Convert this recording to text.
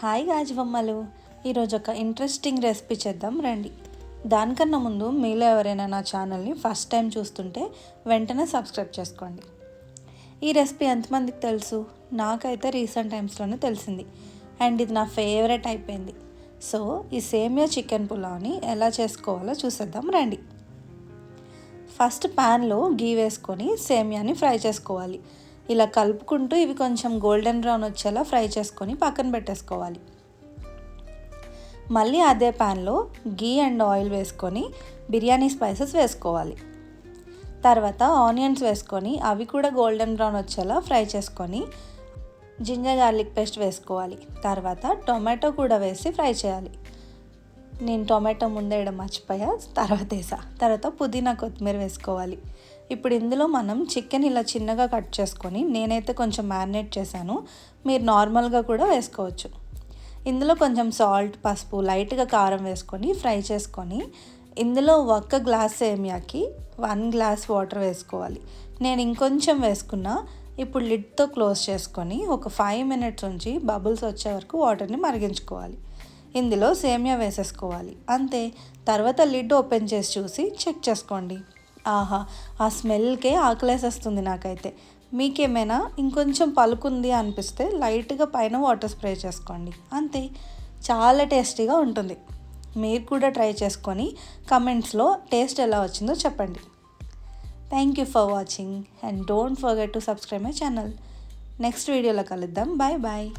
Hi గాజుబొమ్మలు. ఈరోజు ఒక interesting recipe చేద్దాం రండి. దానికన్నా ముందు మీలో ఎవరైనా నా ఛానల్ని ఫస్ట్ టైం చూస్తుంటే వెంటనే సబ్స్క్రైబ్ చేసుకోండి. ఈ రెసిపీ ఎంతమందికి తెలుసు? నాకైతే రీసెంట్ టైమ్స్లోనే తెలిసింది అండ్ ఇది నా ఫేవరెట్ అయిపోయింది. సో ఈ సేమియా చికెన్ పులావ్ని ఎలా చేసుకోవాలో చూసేద్దాం రండి. ఫస్ట్ ప్యాన్లో గీ వేసుకొని సేమియాని ఫ్రై చేసుకోవాలి. ఇలా కలుపుకుంటూ ఇవి కొంచెం గోల్డెన్ బ్రౌన్ వచ్చేలా ఫ్రై చేసుకొని పక్కన పెట్టేసుకోవాలి. మళ్ళీ అదే ప్యాన్లో గీ అండ్ ఆయిల్ వేసుకొని బిర్యానీ స్పైసెస్ వేసుకోవాలి. తర్వాత ఆనియన్స్ వేసుకొని అవి కూడా గోల్డెన్ బ్రౌన్ వచ్చేలా ఫ్రై చేసుకొని జింజర్ గార్లిక్ పేస్ట్ వేసుకోవాలి. తర్వాత టొమాటో కూడా వేసి ఫ్రై చేయాలి. నేను టొమాటో ముందే వేయడం మర్చిపోయా, తర్వాత పుదీనా కొత్తిమీర వేసుకోవాలి. ఇప్పుడు ఇందులో మనం చికెన్ ఇలా చిన్నగా కట్ చేసుకొని నేనైతే కొంచెం మ్యారినేట్ చేశాను, మీరు నార్మల్గా కూడా వేసుకోవచ్చు. ఇందులో కొంచెం సాల్ట్, పసుపు, లైట్గా కారం వేసుకొని ఫ్రై చేసుకొని ఇందులో 1 గ్లాస్ సేమియాకి 1 గ్లాస్ వాటర్ వేసుకోవాలి. నేను ఇంకొంచెం వేసుకున్నా. ఇప్పుడు లిడ్తో క్లోజ్ చేసుకొని ఒక 5 మినిట్స్ ఉంచి బబుల్స్ వచ్చే వరకు వాటర్ని మరిగించుకోవాలి. ఇందులో సేమియా వేసేసుకోవాలి, అంతే. తర్వాత లిడ్ ఓపెన్ చేసి చూసి చెక్ చేసుకోండి. ఆహా, ఆ స్మెల్కే ఆకలేసేస్తుంది నాకైతే. మీకేమైనా ఇంకొంచెం పలుకుంది అనిపిస్తే లైట్గా పైన వాటర్ స్ప్రే చేసుకోండి, అంతే. చాలా టేస్టీగా ఉంటుంది. మీరు కూడా ట్రై చేసుకొని కమెంట్స్లో టేస్ట్ ఎలా వచ్చిందో చెప్పండి. Thank you for watching and don't forget to subscribe my channel. Next వీడియోలో కలుద్దాం. Bye bye.